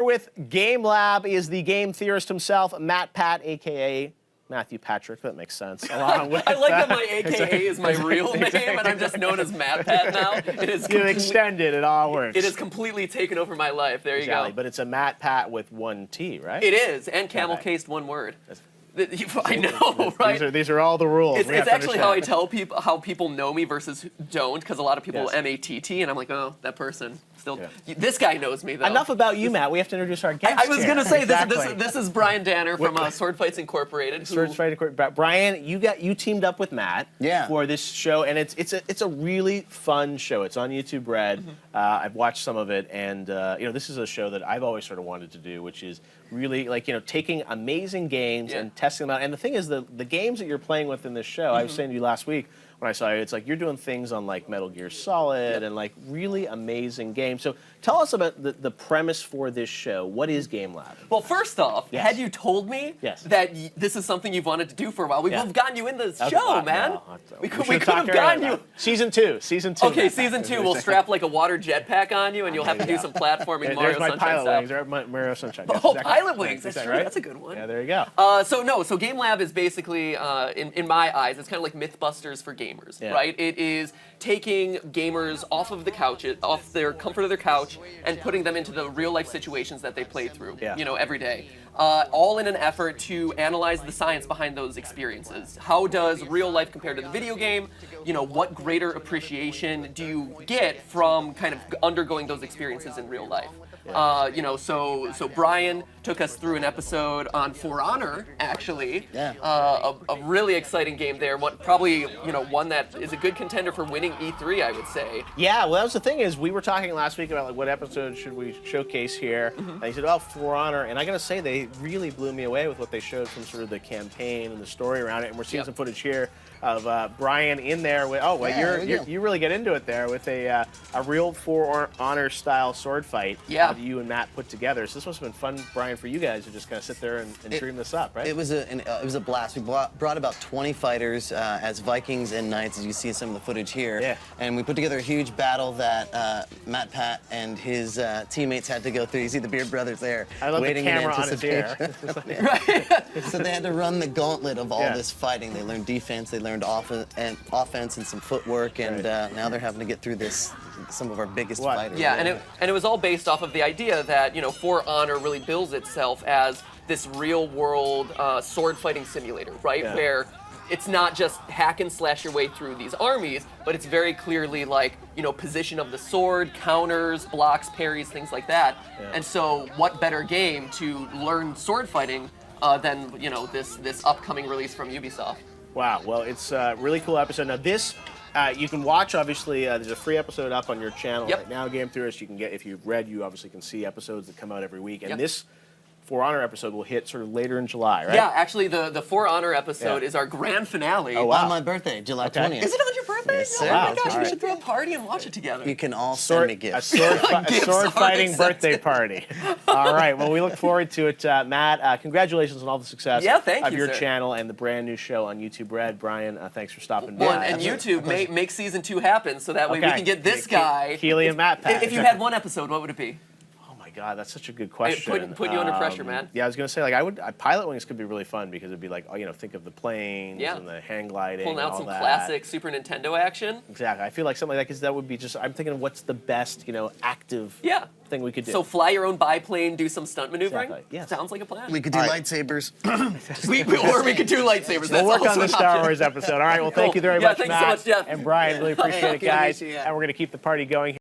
With Game Lab is the game theorist himself, MatPat, a.k.a. Matthew Patrick. That makes sense. Along with, I like that my AKA is my real name, and I'm just known as MatPat now. It is you extended, it all works. It has completely taken over my life. There you go. But it's a MatPat with one T, right? It is, and camel-cased one word. I know, right? These are all the rules. It's actually how I tell people how people know me versus don't, because a lot of people M-A-T-T, and I'm like, oh, that person. Still, this guy knows me though. Enough about you, Matt. We have to introduce our guest. I was going to say this is Brian Danner from Sword Fights Incorporated. Sword Fights Incorporated. Brian, you teamed up with Matt for this show, and it's a really fun show. It's on YouTube Red. I've watched some of it, and this is a show that I've always sort of wanted to do, which is really taking amazing games and testing them out. And the thing is, the games that you're playing with in this show, I was saying to you last week when I saw you, it's like you're doing things on like Metal Gear Solid and like really amazing games. So tell us about the premise for this show. What is Game Lab? Well, first off, had you told me that this is something you've wanted to do for a while, we would have gotten you in the show, man. We could have gotten you. Season two. Okay, season 2, we'll strap like a water jetpack on you, and you'll have to do some platforming Mario Sunshine Pilot Wings, Mario Sunshine. Oh, Pilot Wings. That's true. Right? That's a good one. Yeah, there you go. So Game Lab is basically, in my eyes, it's kind of like Mythbusters for gamers, right? It is taking gamers off of the couch, off their comfort of their couch, and putting them into the real life situations that they play through, every day. All in an effort to analyze the science behind those experiences. How does real life compare to the video game? What greater appreciation do you get from kind of undergoing those experiences in real life? So Brian took us through an episode on For Honor, actually. A really exciting game there. Probably, one that is a good contender for winning E3, I would say. Yeah, well, that was the thing is we were talking last week about like what episode should we showcase here, and he said, "Oh, For Honor," and I gotta say they really blew me away with what they showed from sort of the campaign and the story around it. And we're seeing some footage here of Brian in there with you really get into it there with a real For Honor style sword fight that you and Matt put together. So this must have been fun, Brian, for you guys to just kind of sit there and dream this up, right? It was a blast. We brought about 20 fighters as Vikings and knights, as you see in some of the footage here, and we put together a huge battle that MatPat and his teammates had to go through. You see the Beard Brothers there, waiting in anticipation. So they had to run the gauntlet of all this fighting. They learned defense, they learned offense and some footwork, and now they're having to get through some of our biggest fighters. Yeah, and it was all based off of the idea that For Honor really bills itself as this real-world sword fighting simulator, right? Where it's not just hack and slash your way through these armies, but it's very clearly like, position of the sword, counters, blocks, parries, things like that. And so what better game to learn sword fighting than, this upcoming release from Ubisoft. Wow, well, it's a really cool episode. Now this, you can watch, obviously, there's a free episode up on your channel right now, Game Theorists. You can get, if you've read, you obviously can see episodes that come out every week. And this For Honor episode will hit sort of later in July, right? Yeah, actually, the For Honor episode is our grand finale. Oh, wow. On my birthday, July 20th. Is it on your birthday? Yes, oh sir. my gosh, we should throw a party and watch it together. You can all send me gifts. A sword-fighting birthday party. All right, well, we look forward to it. Matt, congratulations on all the success of your channel and the brand new show on YouTube Red. Brian, thanks for stopping by. And YouTube, make season 2 happen so that way we can get this guy. Keighley and MatPat. If you had one episode, what would it be? God, that's such a good question. Put you under pressure, man. Yeah, I was gonna say like Pilot Wings could be really fun because it'd be like think of the planes and the hang gliding, pulling out and all some that. Classic Super Nintendo action. Exactly, I feel like something like that because that would be just. I'm thinking of what's the best active thing we could do. So fly your own biplane, do some stunt maneuvering. Exactly. Yeah, sounds like a plan. We could do lightsabers. Or we could do lightsabers. We'll work on the Star Wars episode. All right. Well, thank you very much, Matt so much, Geoff. And Brian. Really appreciate it, guys. And we're gonna keep the party going.